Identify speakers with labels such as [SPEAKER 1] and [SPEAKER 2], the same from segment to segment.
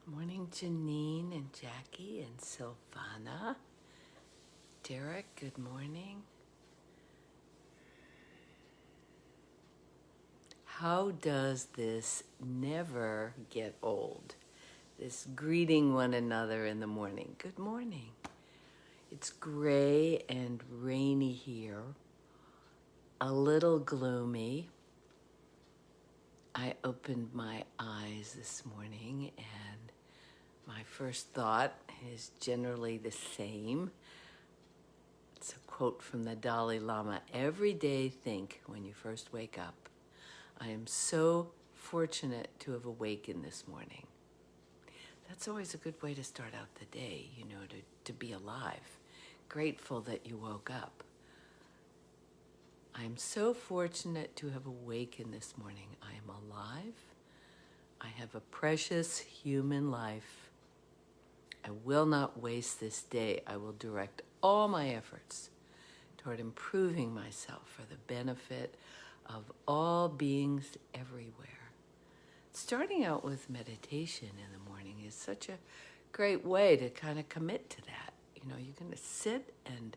[SPEAKER 1] Morning, Janine and Jackie and Silvana. Derek, good morning. How does this never get old? This greeting one another in the morning. Good morning. It's gray and rainy here, a little gloomy. I opened my eyes this morning and my first thought is generally the same. It's a quote from the Dalai Lama. Every day think when you first wake up, I am so fortunate to have awakened this morning. That's always a good way to start out the day, to be alive. Grateful that you woke up. I am so fortunate to have awakened this morning. I am alive. I have a precious human life. I will not waste this day. I will direct all my efforts toward improving myself for the benefit of all beings everywhere. Starting out with meditation in the morning is such a great way to kind of commit to that. You're going to sit and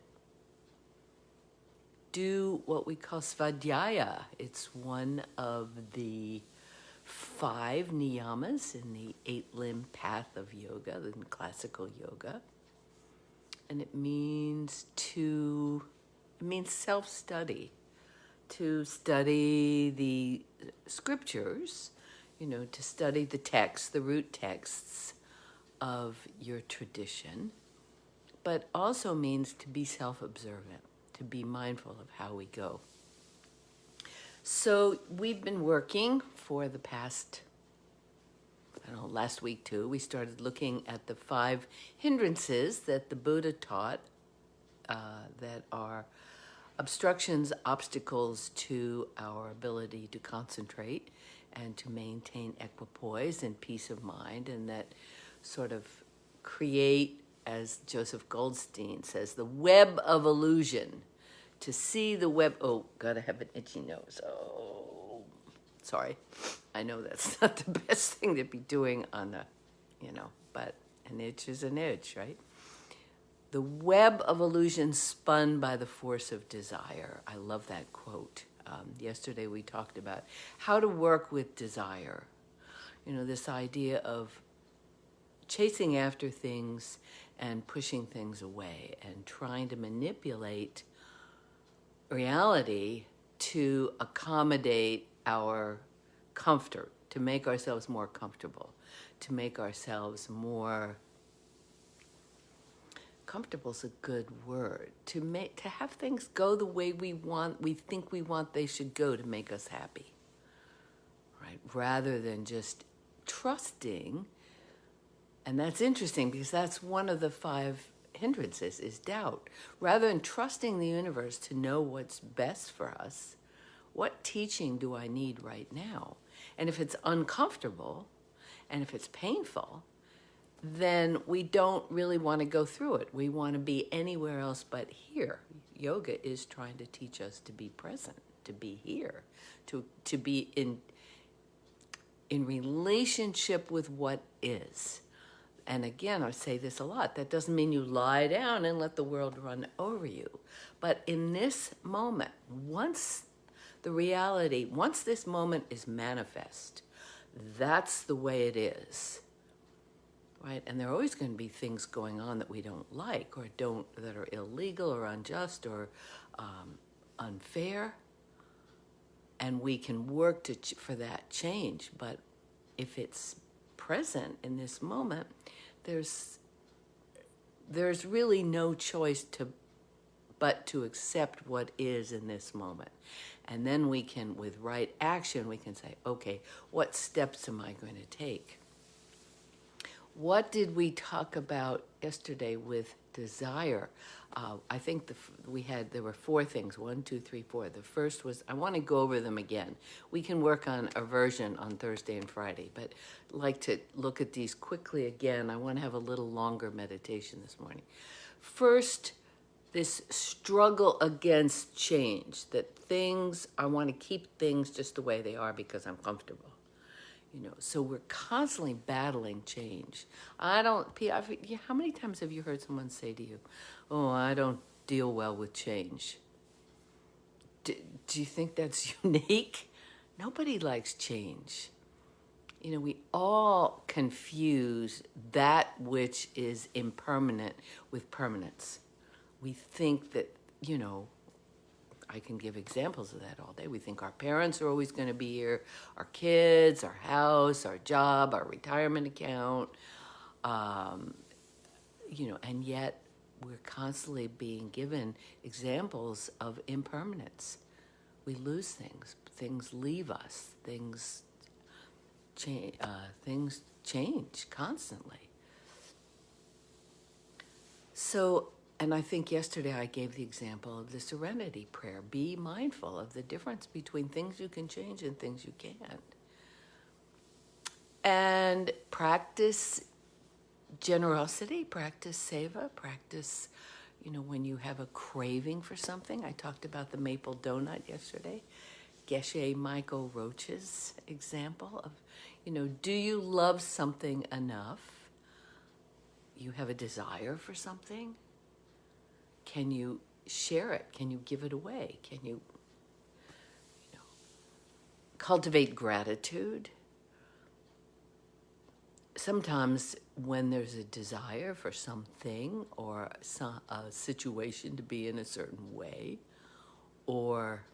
[SPEAKER 1] do what we call svadhyaya. It's one of the 5 niyamas in the 8-limb path of yoga, in classical yoga. And it means self-study, to study the scriptures, to study the texts, the root texts of your tradition, but also means to be self-observant, to be mindful of how we go. So we've been working for the past, last week too, we started looking at the 5 hindrances that the Buddha taught that are obstructions, obstacles to our ability to concentrate and to maintain equipoise and peace of mind, and that sort of create, as Joseph Goldstein says, the web of illusion. To see the web, gotta have an itchy nose. Oh, sorry. I know that's not the best thing to be doing on a, but an itch is an itch, right? The web of illusion spun by the force of desire. I love that quote. Yesterday we talked about how to work with desire. This idea of chasing after things and pushing things away and trying to manipulate reality to accommodate our comfort, to make ourselves more comfortable, to make ourselves more comfortable is a good word, to have things go the way we think we want they should go to make us happy, right? Rather than just trusting. And that's interesting because that's one of the 5 hindrances is doubt. Rather than trusting the universe to know what's best for us, what teaching do I need right now? And if it's uncomfortable and if it's painful, then we don't really want to go through it. We want to be anywhere else but here. Yoga is trying to teach us to be present, to be here, to be in relationship with what is. And again, I say this a lot, that doesn't mean you lie down and let the world run over you. But in this moment, once this moment is manifest, that's the way it is. Right? And there are always going to be things going on that we don't like or that are illegal or unjust or unfair. And we can work for that change. But if it's present in this moment, there's really no choice but to accept what is in this moment. And then we can, with right action, we can say, okay, what steps am I going to take? What did we talk about yesterday with desire? I think there were 4 things, 1, 2, 3, 4. The first was, I want to go over them again. We can work on aversion on Thursday and Friday, but I'd like to look at these quickly again. I want to have a little longer meditation this morning. First, this struggle against change, that I want to keep things just the way they are because I'm comfortable. So we're constantly battling change. How many times have you heard someone say to you, "Oh, I don't deal well with change"? Do you think that's unique? Nobody likes change. We all confuse that which is impermanent with permanence. We think that, I can give examples of that all day. We think our parents are always going to be here, our kids, our house, our job, our retirement account, and yet we're constantly being given examples of impermanence. We lose things. Things leave us. Things change constantly. So, and I think yesterday I gave the example of the serenity prayer. Be mindful of the difference between things you can change and things you can't. And practice generosity, practice seva, practice, when you have a craving for something. I talked about the maple donut yesterday. Geshe Michael Roach's example of, do you love something enough? You have a desire for something? Can you share it? Can you give it away? Can you, cultivate gratitude? Sometimes when there's a desire for something or a situation to be in a certain way, or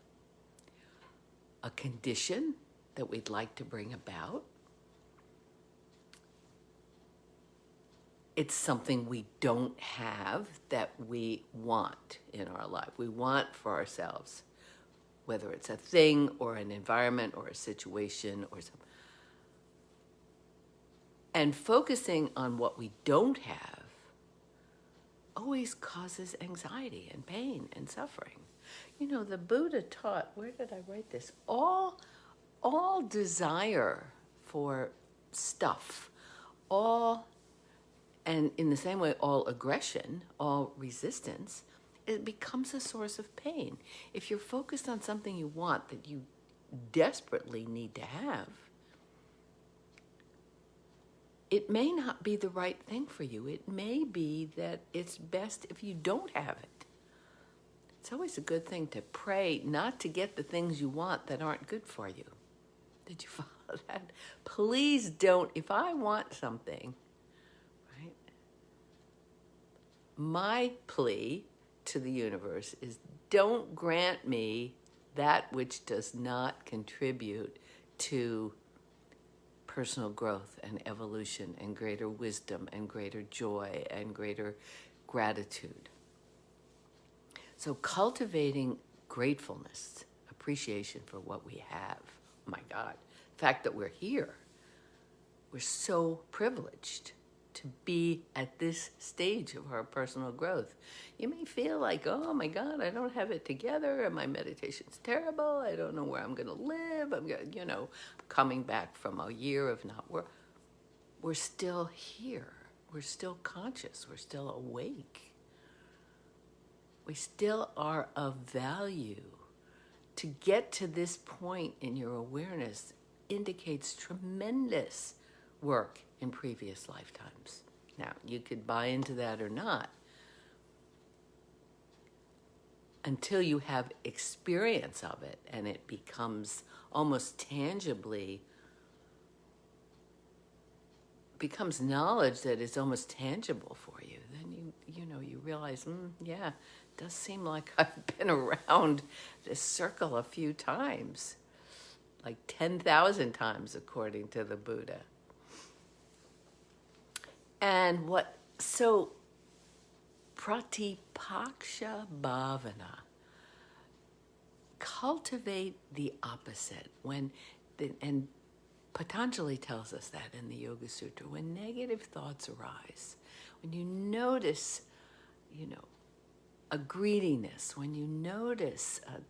[SPEAKER 1] a condition that we'd like to bring about, it's something we don't have that we want in our life. We want for ourselves, whether it's a thing or an environment or a situation or something. And focusing on what we don't have always causes anxiety and pain and suffering. The Buddha taught, where did I write this? All desire for stuff, and in the same way, all aggression, all resistance, it becomes a source of pain. If you're focused on something you want that you desperately need to have, it may not be the right thing for you. It may be that it's best if you don't have it. It's always a good thing to pray not to get the things you want that aren't good for you. Did you follow that? Please don't, if I want something, right? My plea to the universe is don't grant me that which does not contribute to personal growth and evolution and greater wisdom and greater joy and greater gratitude. So cultivating gratefulness, appreciation for what we have. Oh my God, the fact that we're here. We're so privileged to be at this stage of our personal growth. You may feel like, oh my God, I don't have it together and my meditation's terrible. I don't know where I'm going to live. I'm coming back from a year of not work. We're still here. We're still conscious. We're still awake. We still are of value. To get to this point in your awareness indicates tremendous work in previous lifetimes. Now, you could buy into that or not. Until you have experience of it and it becomes almost tangibly, becomes knowledge that is almost tangible for you, then you realize, yeah, it does seem like I've been around this circle a few times, like 10,000 times according to the Buddha. And so Pratipaksha Bhavana, cultivate the opposite. And Patanjali tells us that in the Yoga Sutra, when negative thoughts arise, when you notice, a greediness, when you notice an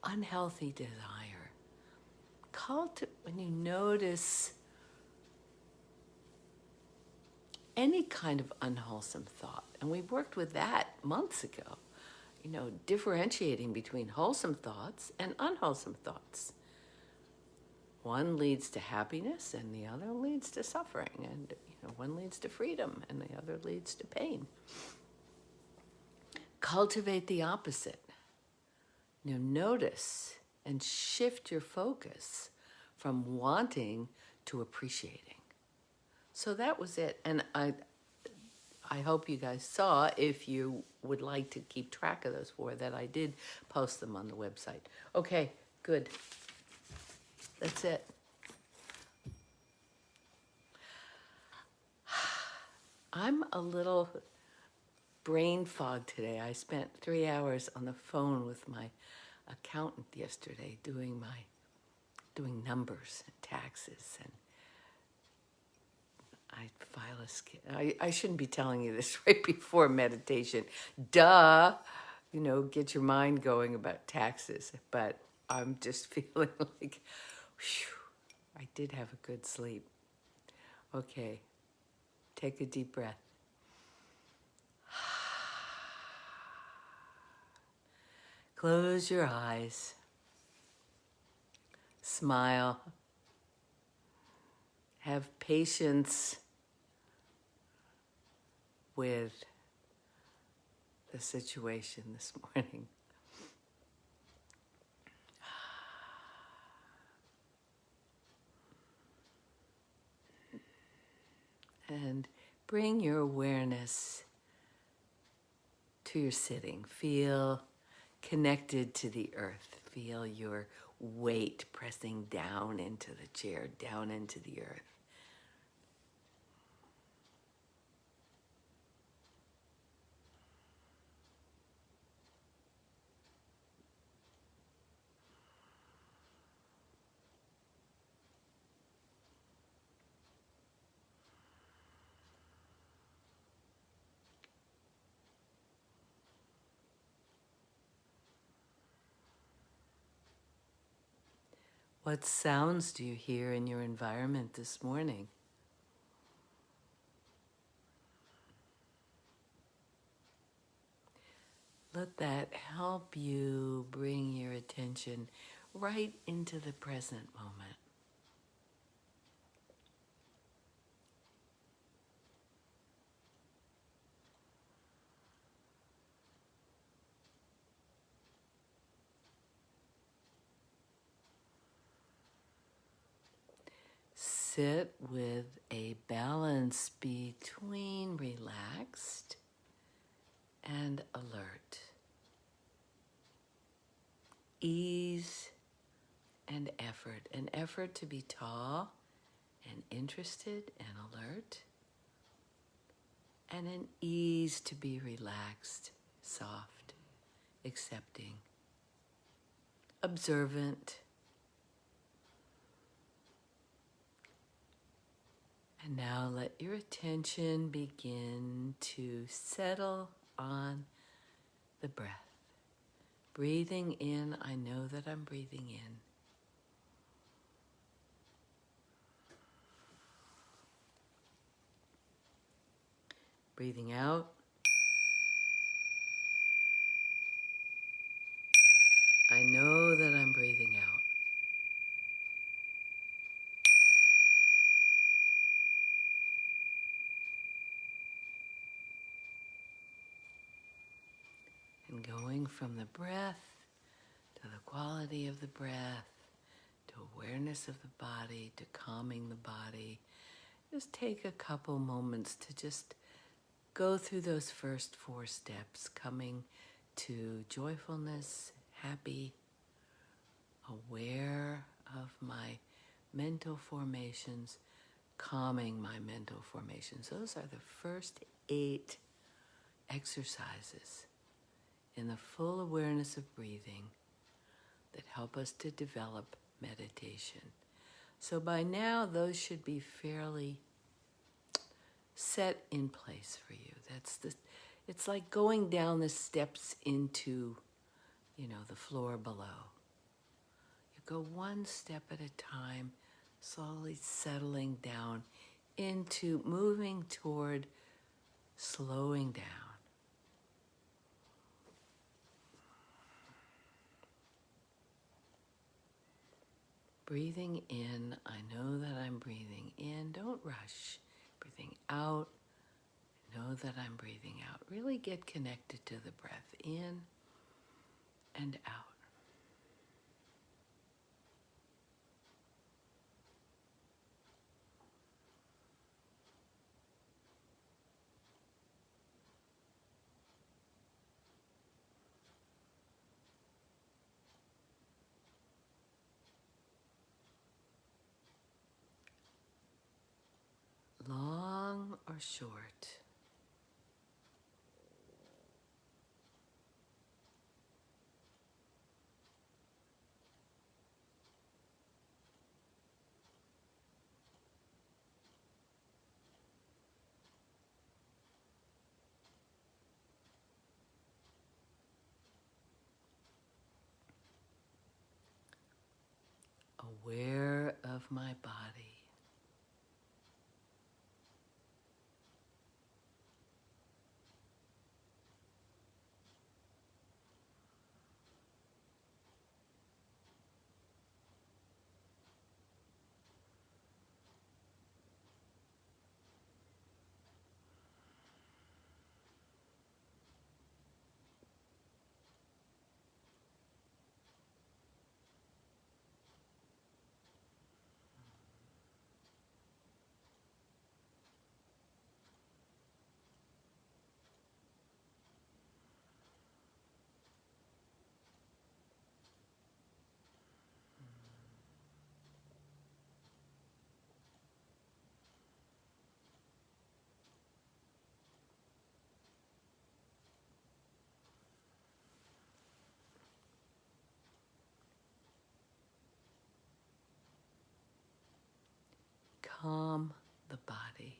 [SPEAKER 1] unhealthy desire, when you notice any kind of unwholesome thought, and we worked with that months ago, differentiating between wholesome thoughts and unwholesome thoughts. one leads to happiness and the other leads to suffering. And one leads to freedom and the other leads to pain. Cultivate the opposite. Notice and shift your focus from wanting to appreciating. So that was it. And I hope you guys saw, if you would like to keep track of those four, that I did post them on the website. Okay, good. That's it. I'm a little brain fogged today. I spent 3 hours on the phone with my accountant yesterday doing numbers and taxes, and I shouldn't be telling you this right before meditation. Duh, get your mind going about taxes. But I'm just feeling like, whew, I did have a good sleep. Okay, take a deep breath. Close your eyes. Smile. Have patience with the situation this morning. And bring your awareness to your sitting. Feel connected to the earth. Feel your weight pressing down into the chair, down into the earth. What sounds do you hear in your environment this morning? Let that help you bring your attention right into the present moment. Sit with a balance between relaxed and alert. Ease and effort. An effort to be tall and interested and alert. And an ease to be relaxed, soft, accepting, observant. And now let your attention begin to settle on the breath. Breathing in, I know that I'm breathing in. Breathing out, I know that I'm breathing out. And going from the breath to the quality of the breath, to awareness of the body, to calming the body. Just take a couple moments to just go through those first 4 steps, coming to joyfulness, happy, aware of my mental formations, calming my mental formations. Those are the first 8 exercises in the full awareness of breathing that help us to develop meditation. So by now, those should be fairly set in place for you. It's like going down the steps into, the floor below. You go one step at a time, slowly settling down into moving toward slowing down. Breathing in, I know that I'm breathing in. Don't rush. Breathing out, know that I'm breathing out. Really get connected to the breath in and out. Long or short. Aware of my body. Calm the body.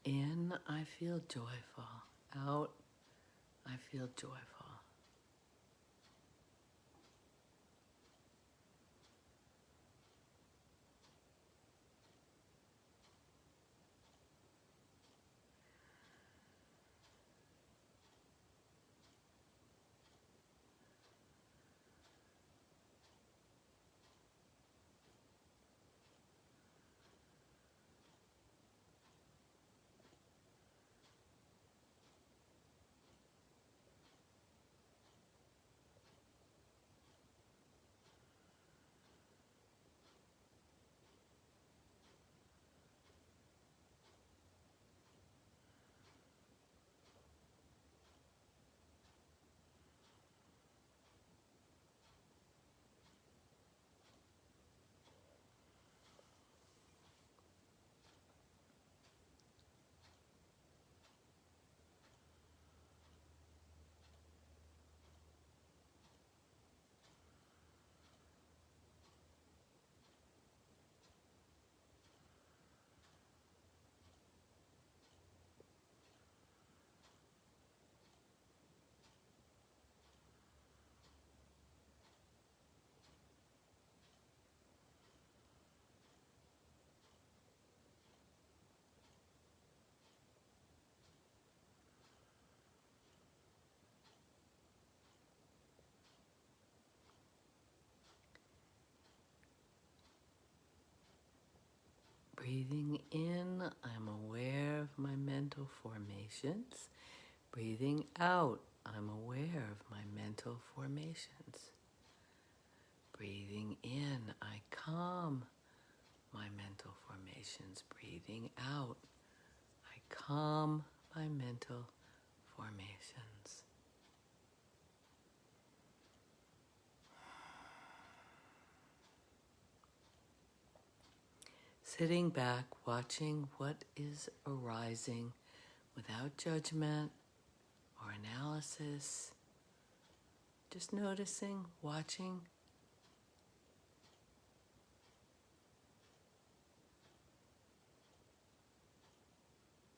[SPEAKER 1] In, I feel joyful. Out, I feel joyful. Breathing in, I'm aware of my mental formations. Breathing out, I'm aware of my mental formations. Breathing in, I calm my mental formations. Breathing out, I calm my mental formations. Sitting back, watching what is arising without judgment or analysis. Just noticing, watching.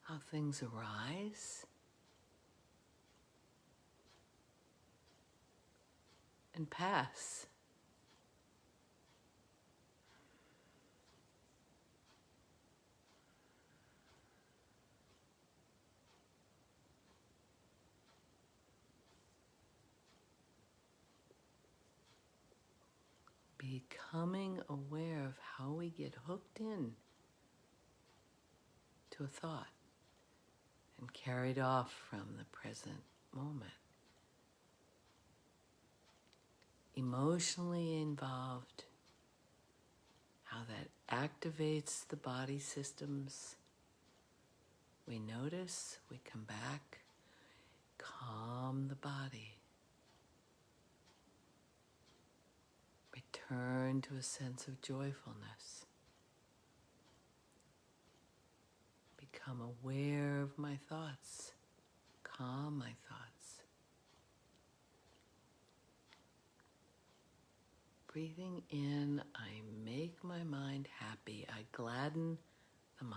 [SPEAKER 1] How things arise and pass. Becoming aware of how we get hooked in to a thought and carried off from the present moment. Emotionally involved, how that activates the body systems. We notice, we come back, calm the body. Return to a sense of joyfulness. Become aware of my thoughts. Calm my thoughts. Breathing in, I make my mind happy. I gladden the mind.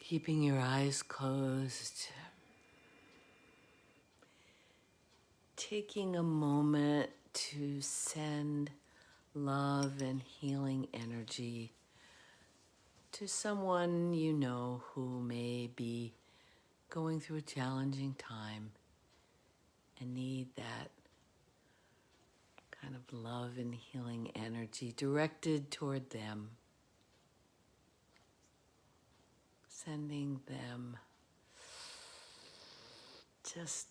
[SPEAKER 1] Keeping your eyes closed. Taking a moment to send love and healing energy to someone you know who may be going through a challenging time and need that kind of love and healing energy directed toward them. Sending them just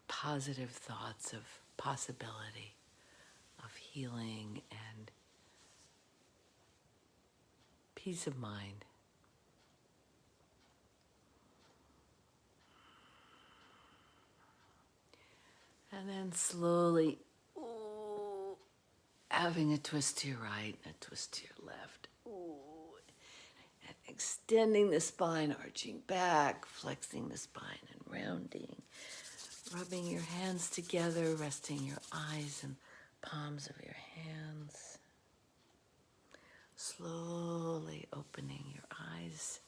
[SPEAKER 1] positive thoughts of possibility, of healing and peace of mind. And then slowly, having a twist to your right and a twist to your left. And extending the spine, arching back, flexing the spine and rounding. Rubbing your hands together, resting your eyes and palms of your hands. Slowly opening your eyes.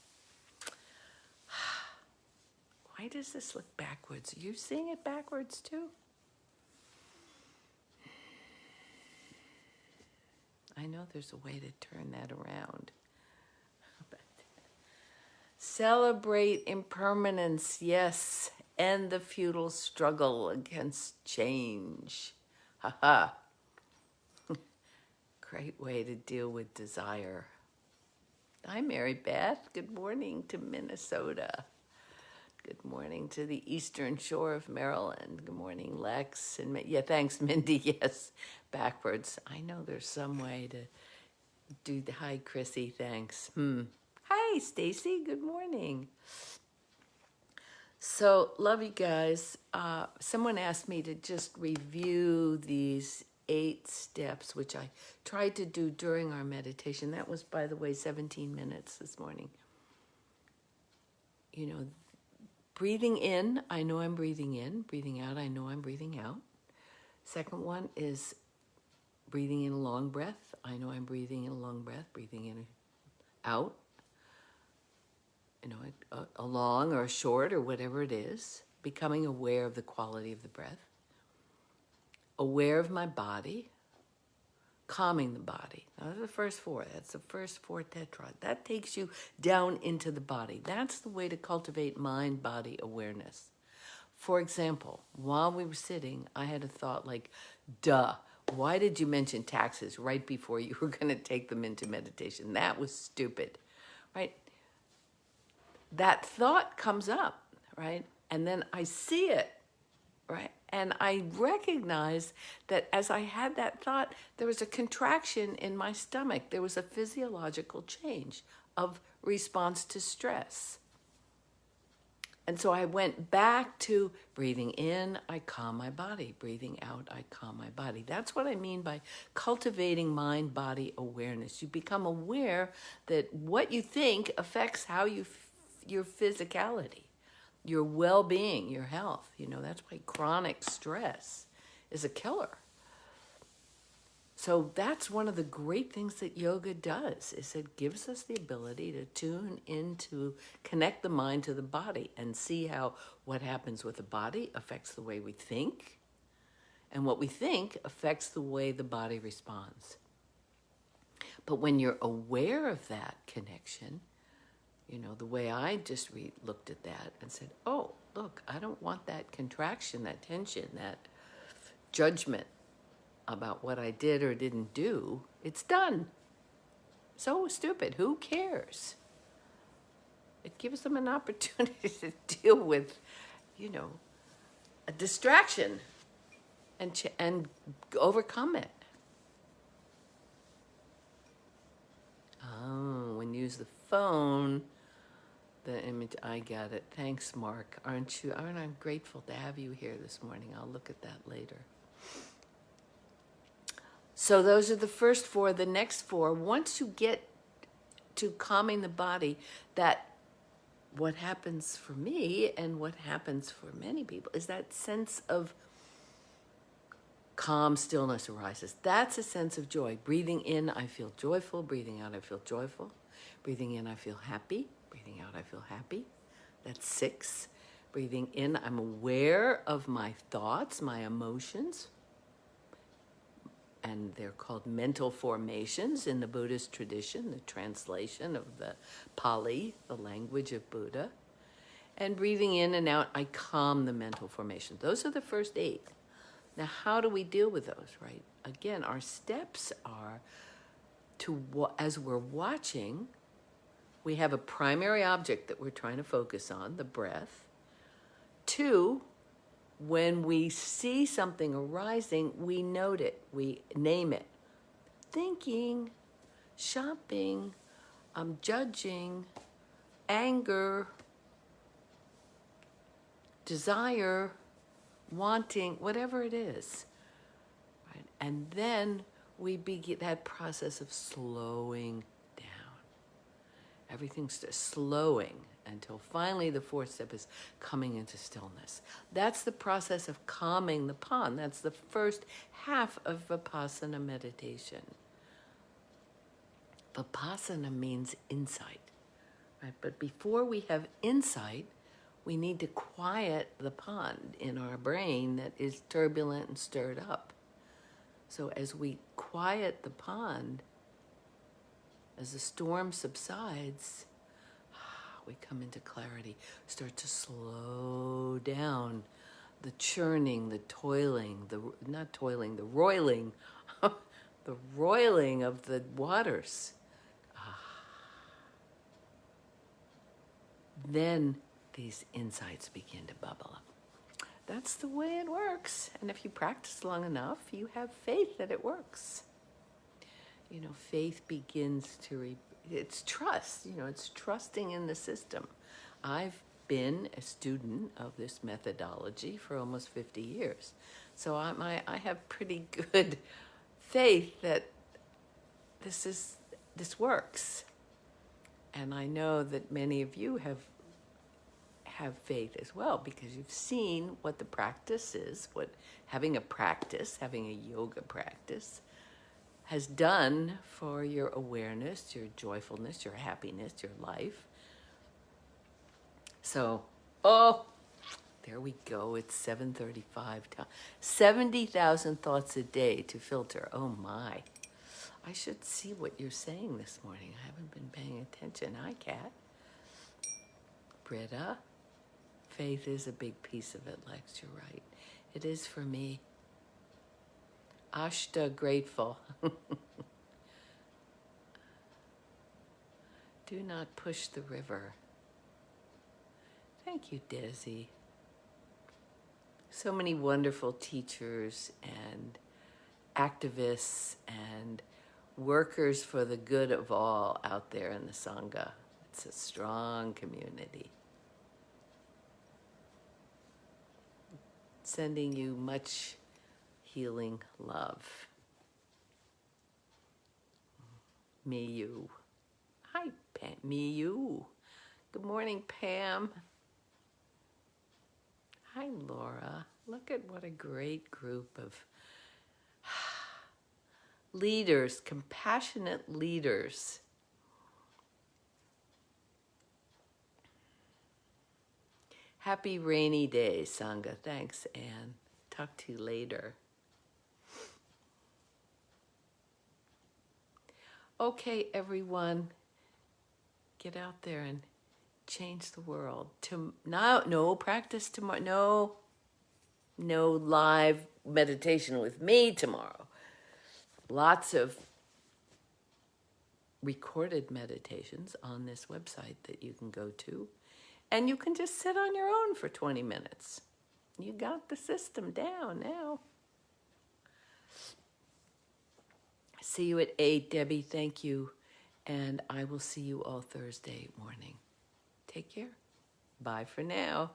[SPEAKER 1] Why does this look backwards? Are you seeing it backwards too? I know there's a way to turn that around. But celebrate impermanence, yes, end the futile struggle against change. Ha. Great way to deal with desire. Hi, Mary Beth. Good morning to Minnesota. Good morning to the eastern shore of Maryland. Good morning, Lex. And yeah, thanks, Mindy. Yes, backwards. I know there's some way to do the hi, Chrissy. Thanks. Hi, Stacy. Good morning. So, love you guys. Someone asked me to just review these 8 steps, which I tried to do during our meditation. That was, by the way, 17 minutes this morning. You know, breathing in, I know I'm breathing in. Breathing out, I know I'm breathing out. Second one is breathing in a long breath. I know I'm breathing in a long breath. Breathing in, out. You know, a long or a short or whatever it is. Becoming aware of the quality of the breath. Aware of my body. Calming the body. Those are the first 4. That's the first 4 tetrad. That takes you down into the body. That's the way to cultivate mind-body awareness. For example, while we were sitting, I had a thought like, duh, why did you mention taxes right before you were going to take them into meditation? That was stupid, right? That thought comes up, right? And then I see it, right? And I recognize that as I had that thought, there was a contraction in my stomach. There was a physiological change of response to stress. And so I went back to breathing in, I calm my body. Breathing out, I calm my body. That's what I mean by cultivating mind-body awareness. You become aware that what you think affects how your physicality, your well-being, your health. You know, that's why chronic stress is a killer. So that's one of the great things that yoga does, is it gives us the ability to tune into, connect the mind to the body and see how what happens with the body affects the way we think, and what we think affects the way the body responds. But when you're aware of that connection, you know, the way I just looked at that and said, oh, look, I don't want that contraction, that tension, that judgment about what I did or didn't do. It's done. So stupid. Who cares? It gives them an opportunity to deal with, you know, a distraction and overcome it. Oh, when you use the phone, the image, I got it. Thanks, Mark. Aren't I grateful to have you here this morning? I'll look at that later. So those are the first 4. The next 4, once you get to calming the body, that what happens for me and what happens for many people is that sense of calm stillness arises. That's a sense of joy. Breathing in, I feel joyful. Breathing out, I feel joyful. Breathing in, I feel happy. Breathing out, I feel happy. That's 6. Breathing in, I'm aware of my thoughts, my emotions. And they're called mental formations in the Buddhist tradition, the translation of the Pali, the language of Buddha. And breathing in and out, I calm the mental formations. Those are the first 8. Now, how do we deal with those, right? Again, our steps are as we're watching, we have a primary object that we're trying to focus on, the breath. 2, when we see something arising, we note it, we name it. Thinking, shopping, judging, anger, desire, wanting, whatever it is. Right? And then we begin that process of slowing down. Everything's just slowing until finally the 4th step is coming into stillness. That's the process of calming the pond. That's the first half of Vipassana meditation. Vipassana means insight, right? But before we have insight, we need to quiet the pond in our brain that is turbulent and stirred up. So as we quiet the pond, as the storm subsides, we come into clarity, start to slow down the churning, the toiling, the roiling, the roiling of the waters. Then these insights begin to bubble up. That's the way it works. And if you practice long enough, you have faith that it works. You know, faith begins to, it's trust, it's trusting in the system. I've been a student of this methodology for almost 50 years. So I have pretty good faith that this works. And I know that many of you have faith as well, because you've seen what the practice is, what having a yoga practice has done for your awareness, your joyfulness, your happiness, your life. So, there we go. It's 7:35. 70,000 thoughts a day to filter. Oh my. I should see what you're saying this morning. I haven't been paying attention. Hi, Kat. Britta. Faith is a big piece of it, Lex. You're right. It is for me. Ashta, grateful. Do not push the river. Thank you, Desi. So many wonderful teachers and activists and workers for the good of all out there in the Sangha. It's a strong community. Sending you much healing love. Me, you. Hi, Pam. Me, you. Good morning, Pam. Hi, Laura. Look at what a great group of leaders, compassionate leaders. Happy rainy day, Sangha. Thanks, Anne. Talk to you later. Okay, everyone. Get out there and change the world. No practice tomorrow. No live meditation with me tomorrow. Lots of recorded meditations on this website that you can go to. And you can just sit on your own for 20 minutes. You got the system down now. See you at 8, Debbie. Thank you. And I will see you all Thursday morning. Take care. Bye for now.